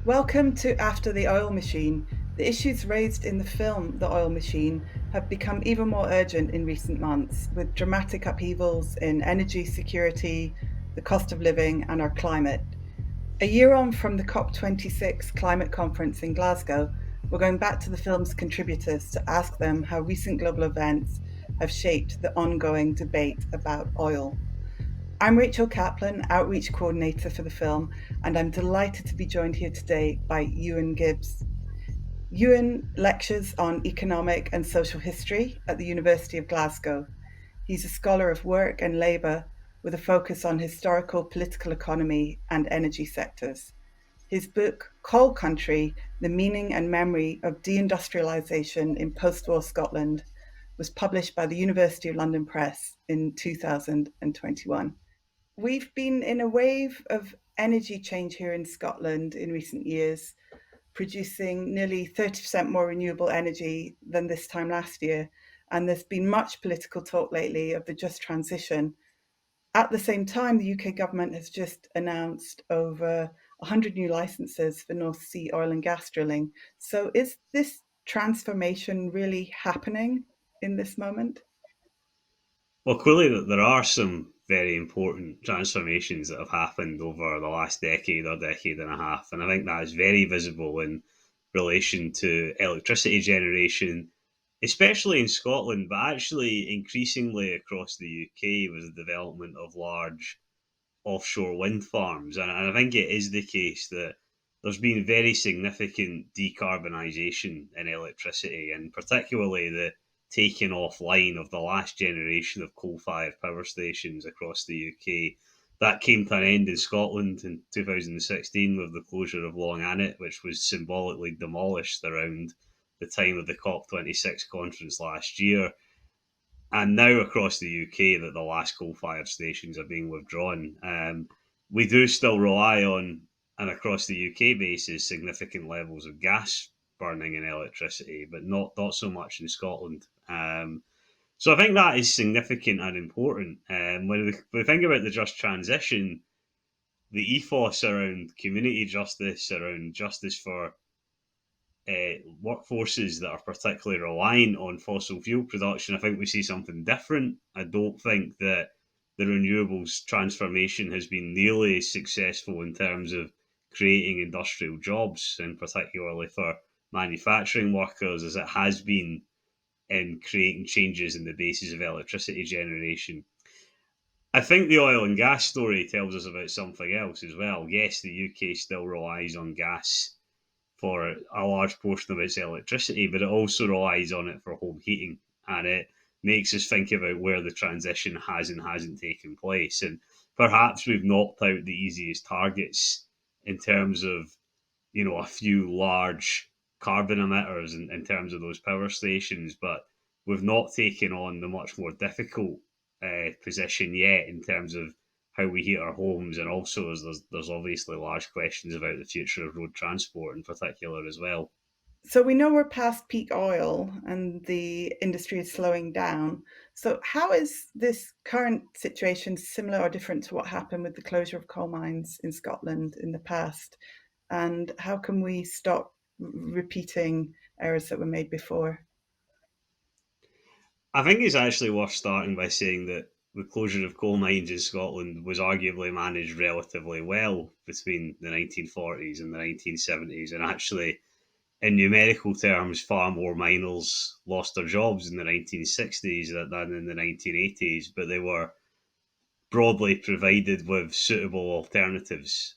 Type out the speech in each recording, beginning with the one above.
Welcome to After the Oil Machine. The issues raised in the film The Oil Machine have become even more urgent in recent months, with dramatic upheavals in energy security, the cost of living, and our climate. A year on from the COP26 climate conference in Glasgow, we're going back to the film's contributors to ask them how recent global events have shaped the ongoing debate about oil. I'm Rachel Kaplan, Outreach Coordinator for the film, and I'm delighted to be joined here today by Ewan Gibbs. Ewan lectures on economic and social history at the University of Glasgow. He's a scholar of work and labour with a focus on historical political economy and energy sectors. His book, Coal Country: The Meaning and Memory of Deindustrialisation in Post-War Scotland, was published by the University of London Press in 2021. We've been in a wave of energy change here in Scotland in recent years, producing nearly 30% more renewable energy than this time last year. And there's been much political talk lately of the just transition. At the same time, the UK government has just announced over 100 new licenses for North Sea oil and gas drilling. So is this transformation really happening in this moment? Well, clearly there are some very important transformations that have happened over the last decade or decade and a half, and I think that is very visible in relation to electricity generation, especially in Scotland, but actually increasingly across the UK with the development of large offshore wind farms. And I think it is the case that there's been very significant decarbonisation in electricity, and particularly the taking offline of the last generation of coal fired power stations across the UK. That came to an end in Scotland in 2016 with the closure of Long Annet, which was symbolically demolished around the time of the COP26 conference last year. And now across the UK, that the last coal-fired stations are being withdrawn. We do still rely on, and across the UK basis, significant levels of gas burning in electricity, but not so much in Scotland. So I think that is significant and important. When we think about the just transition, the ethos around community justice, around justice for workforces that are particularly reliant on fossil fuel production, I think we see something different. I don't think that the renewables transformation has been nearly as successful in terms of creating industrial jobs, and particularly for manufacturing workers, as it has been in creating changes in the basis of electricity generation. I think the oil and gas story tells us about something else as well. Yes, the UK still relies on gas for a large portion of its electricity, but it also relies on it for home heating. And it makes us think about where the transition has and hasn't taken place. And perhaps we've knocked out the easiest targets in terms of, a few large carbon emitters in terms of those power stations, but we've not taken on the much more difficult position yet in terms of how we heat our homes, and also as there's obviously large questions about the future of road transport in particular as well. So we know we're past peak oil and the industry is slowing down. So how is this current situation similar or different to what happened with the closure of coal mines in Scotland in the past? And how can we stop repeating errors that were made before? I think it's actually worth starting by saying that the closure of coal mines in Scotland was arguably managed relatively well between the 1940s and the 1970s, and actually in numerical terms, far more miners lost their jobs in the 1960s than in the 1980s, but they were broadly provided with suitable alternatives,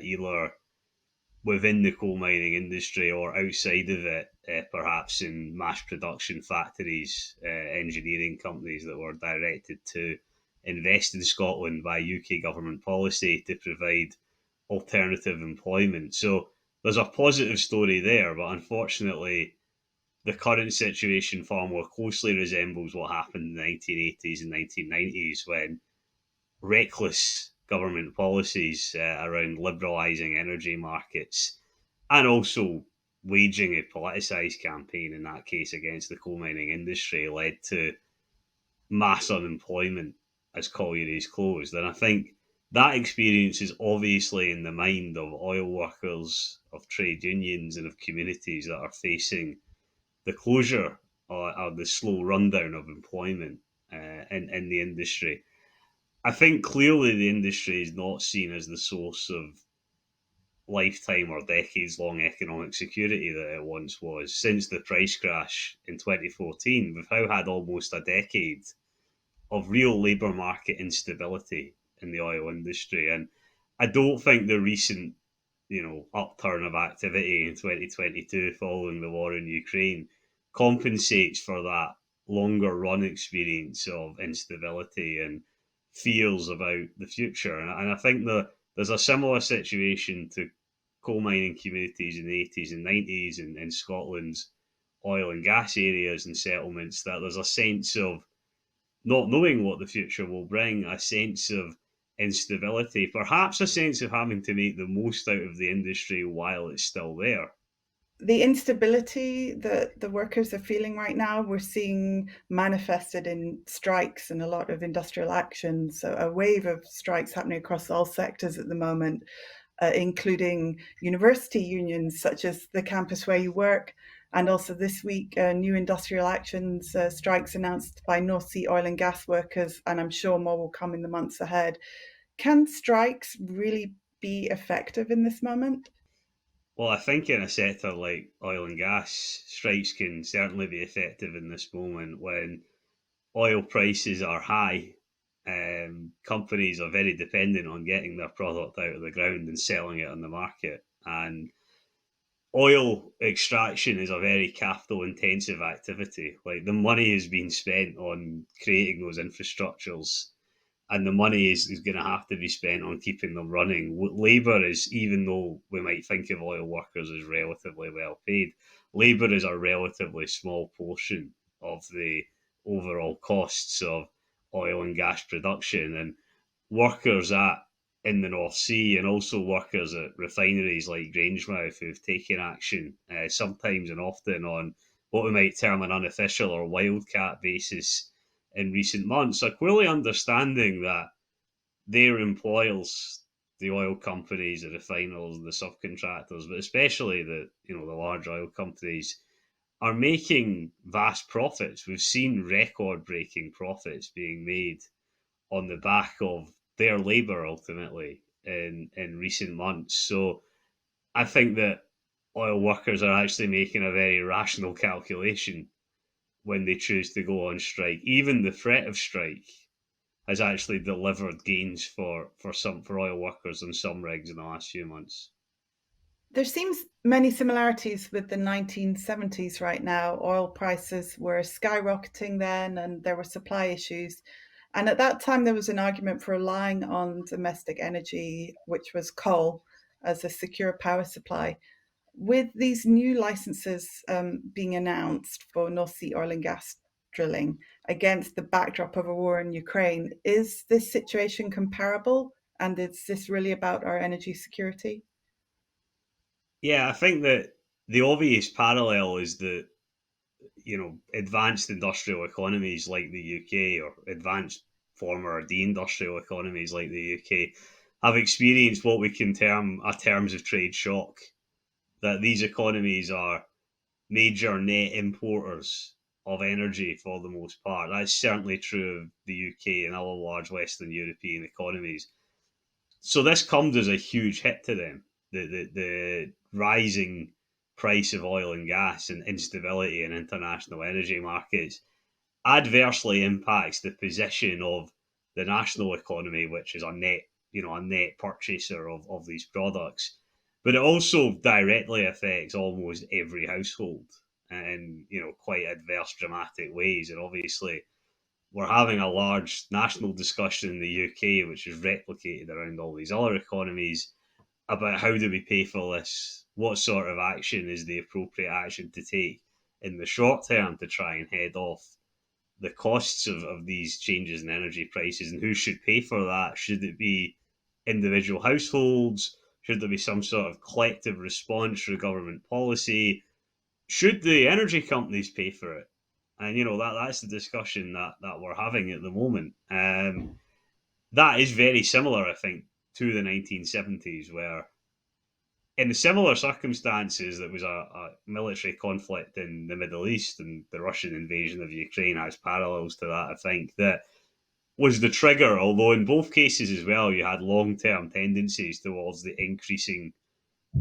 either within the coal mining industry or outside of it, perhaps in mass production factories, engineering companies that were directed to invest in Scotland by UK government policy to provide alternative employment. So there's a positive story there, but unfortunately, the current situation far more closely resembles what happened in the 1980s and 1990s when reckless government policies around liberalising energy markets and also waging a politicised campaign in that case against the coal mining industry led to mass unemployment as collieries closed. And I think That experience is obviously in the mind of oil workers, of trade unions, and of communities that are facing the closure or the slow rundown of employment in the industry. I think clearly the industry is not seen as the source of lifetime or decades long economic security that it once was. Since the price crash in 2014, we've now had almost a decade of real labour market instability in the oil industry. And I don't think the recent, upturn of activity in 2022 following the war in Ukraine compensates for that longer run experience of instability and fears about the future. And I think that there's a similar situation to coal mining communities in the 80s and 90s in Scotland's oil and gas areas and settlements, that there's a sense of not knowing what the future will bring, a sense of instability, perhaps a sense of having to make the most out of the industry while it's still there. The instability that the workers are feeling right now, we're seeing manifested in strikes and a lot of industrial actions. So a wave of strikes happening across all sectors at the moment, including university unions such as the campus where you work. And also this week, new industrial actions, strikes announced by North Sea oil and gas workers, and I'm sure more will come in the months ahead. Can strikes really be effective in this moment? Well, I think in a sector like oil and gas, strikes can certainly be effective in this moment when oil prices are high. Companies are very dependent on getting their product out of the ground and selling it on the market. And oil extraction is a very capital intensive activity. Like the money is being spent on creating those infrastructures, and the money is going to have to be spent on keeping them running. Labour is, even though we might think of oil workers as relatively well paid, labour is a relatively small portion of the overall costs of oil and gas production. And workers at in the North Sea and also workers at refineries like Grangemouth who've taken action, sometimes and often on what we might term an unofficial or wildcat basis in recent months, are clearly understanding that their employers, the oil companies, the refiners, the subcontractors, but especially the large oil companies, are making vast profits. We've seen record breaking profits being made on the back of their labour ultimately in recent months. So I think that oil workers are actually making a very rational calculation when they choose to go on strike. Even the threat of strike has actually delivered gains for oil workers on some rigs in the last few months. There seems many similarities with the 1970s right now. Oil prices were skyrocketing then, and there were supply issues. And at that time, there was an argument for relying on domestic energy, which was coal, as a secure power supply. With these new licenses being announced for North Sea oil and gas drilling against the backdrop of a war in Ukraine, is this situation comparable? And is this really about our energy security? Yeah, I think that the obvious parallel is that advanced industrial economies like the UK, or advanced former deindustrial economies like the UK, have experienced what we can term a terms of trade shock. That these economies are major net importers of energy for the most part. That's certainly true of the UK and other large Western European economies. So this comes as a huge hit to them. The rising price of oil and gas and instability in international energy markets adversely impacts the position of the national economy, which is a net purchaser of these products. But it also directly affects almost every household in quite adverse, dramatic ways. And obviously, we're having a large national discussion in the UK, which is replicated around all these other economies, about how do we pay for this? What sort of action is the appropriate action to take in the short term to try and head off the costs of these changes in energy prices, and who should pay for that? Should it be individual households? Should there be some sort of collective response through government policy? Should the energy companies pay for it? And that's the discussion that we're having at the moment. that is very similar, I think, to the 1970s, where in similar circumstances, there was a military conflict in the Middle East, and the Russian invasion of Ukraine has parallels to that, I think, that was the trigger. Although in both cases as well, you had long term tendencies towards the increasing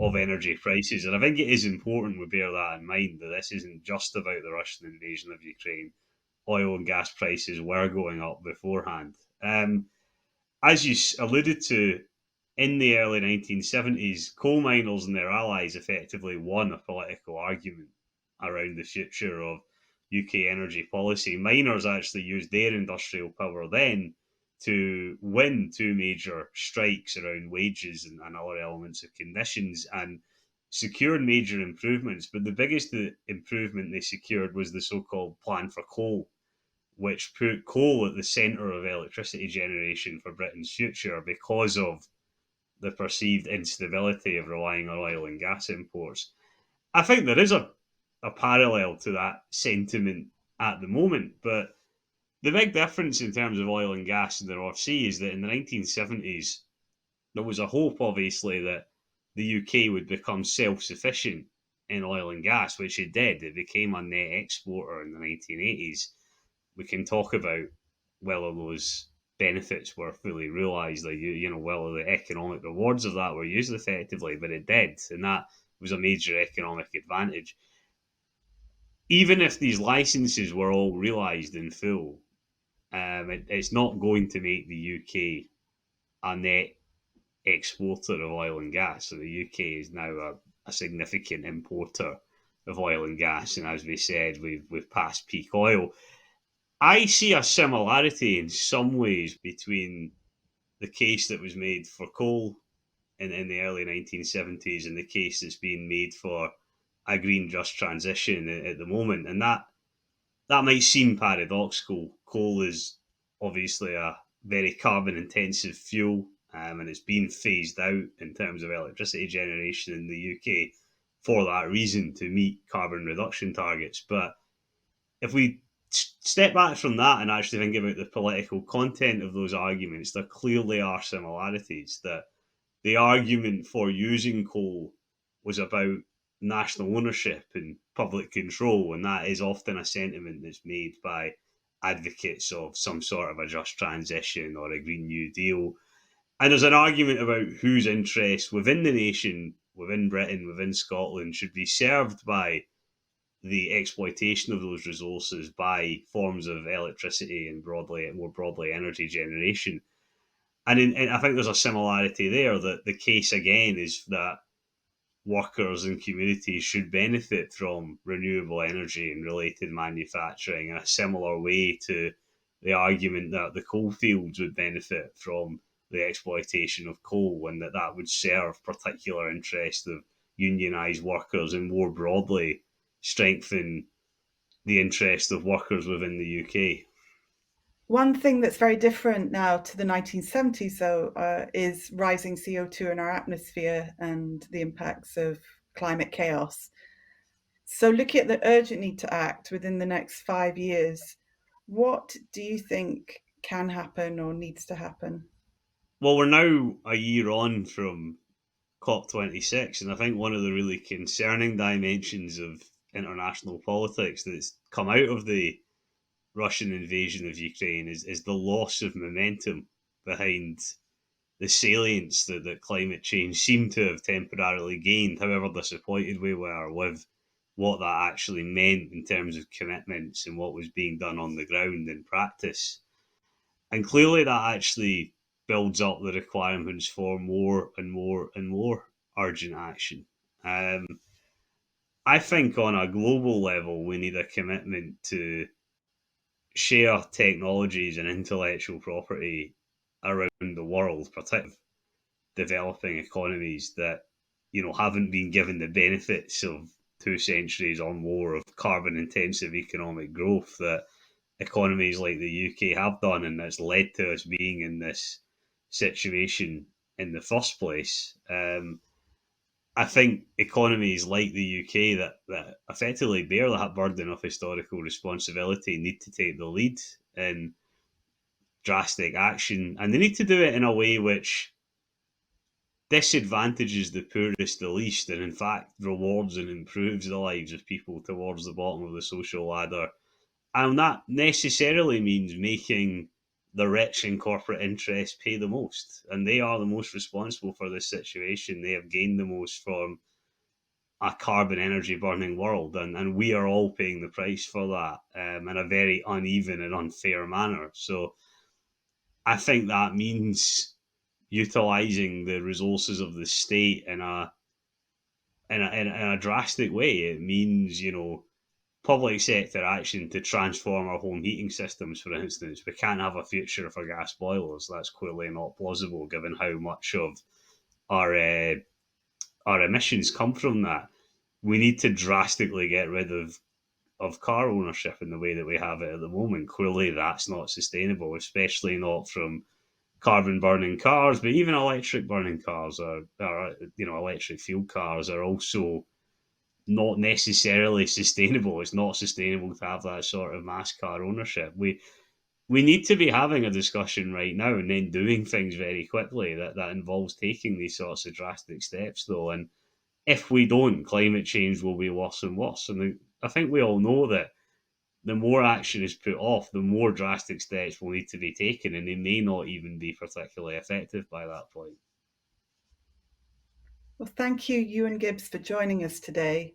of energy prices. And I think it is important we bear that in mind, that this isn't just about the Russian invasion of Ukraine. Oil and gas prices were going up beforehand. As you alluded to, in the early 1970s, coal miners and their allies effectively won a political argument around the future of UK energy policy. Miners actually used their industrial power then to win two major strikes around wages and other elements of conditions, and secured major improvements. But the biggest improvement they secured was the so called Plan for Coal, which put coal at the centre of electricity generation for Britain's future because of the perceived instability of relying on oil and gas imports. I think there is a parallel to that sentiment at the moment, but the big difference in terms of oil and gas in the North Sea is that in the 1970s, there was a hope, obviously, that the UK would become self sufficient in oil and gas, which it did. It became a net exporter in the 1980s. We can talk about whether those benefits were fully realised, like whether the economic rewards of that were used effectively, but it did, and that was a major economic advantage. Even if these licenses were all realised in full, it's not going to make the UK a net exporter of oil and gas. So the UK is now a significant importer of oil and gas, and as we said, we've passed peak oil. I see a similarity in some ways between the case that was made for coal in the early 1970s and the case that's being made for a green just transition at the moment. And that might seem paradoxical. Coal is obviously a very carbon intensive fuel, and it's been phased out in terms of electricity generation in the UK for that reason, to meet carbon reduction targets. But if we step back from that and actually think about the political content of those arguments, there clearly are similarities. That the argument for using coal was about national ownership and public control, and that is often a sentiment that's made by advocates of some sort of a just transition or a Green New Deal. And there's an argument about whose interests within the nation, within Britain, within Scotland, should be served by the exploitation of those resources by forms of electricity and more broadly energy generation. And I think there's a similarity there, that the case again is that workers and communities should benefit from renewable energy and related manufacturing in a similar way to the argument that the coal fields would benefit from the exploitation of coal, and that would serve particular interests of unionised workers and more broadly strengthen the interest of workers within the UK. One thing that's very different now to the 1970s, though, is rising CO2 in our atmosphere and the impacts of climate chaos. So, looking at the urgent need to act within the next 5 years, what do you think can happen or needs to happen? Well, we're now a year on from COP26, and I think one of the really concerning dimensions of international politics that's come out of the Russian invasion of Ukraine is the loss of momentum behind the salience that climate change seemed to have temporarily gained, however disappointed we were with what that actually meant in terms of commitments and what was being done on the ground in practice. And clearly, that actually builds up the requirements for more and more and more urgent action. Um, I think on a global level, we need a commitment to share technologies and intellectual property around the world, particularly developing economies that haven't been given the benefits of 2 centuries or more of carbon intensive economic growth that economies like the UK have done, and that's led to us being in this situation in the first place. I think economies like the UK that effectively bear that burden of historical responsibility need to take the lead in drastic action, and they need to do it in a way which disadvantages the poorest the least, and in fact rewards and improves the lives of people towards the bottom of the social ladder. And that necessarily means making the rich and corporate interests pay the most. And they are the most responsible for this situation. They have gained the most from a carbon energy burning world. And we are all paying the price for that in a very uneven and unfair manner. So I think that means utilizing the resources of the state in a drastic way. It means, public sector action to transform our home heating systems, for instance. We can't have a future for gas boilers. That's clearly not plausible given how much of our uh, our emissions come from that. We need to drastically get rid of car ownership in the way that we have it at the moment. Clearly, that's not sustainable, especially not from carbon burning cars, but even electric burning cars are electric fuel cars are also not necessarily sustainable. It's not sustainable to have that sort of mass car ownership. We need to be having a discussion right now and then doing things very quickly that involves taking these sorts of drastic steps though. And if we don't, climate change will be worse and worse. And I think we all know that the more action is put off, the more drastic steps will need to be taken, and they may not even be particularly effective by that point. Well, thank you, Ewan Gibbs, for joining us today.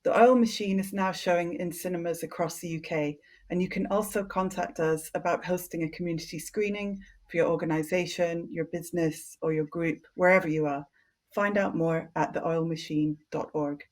The Oil Machine is now showing in cinemas across the UK, and you can also contact us about hosting a community screening for your organisation, your business, or your group, wherever you are. Find out more at theoilmachine.org.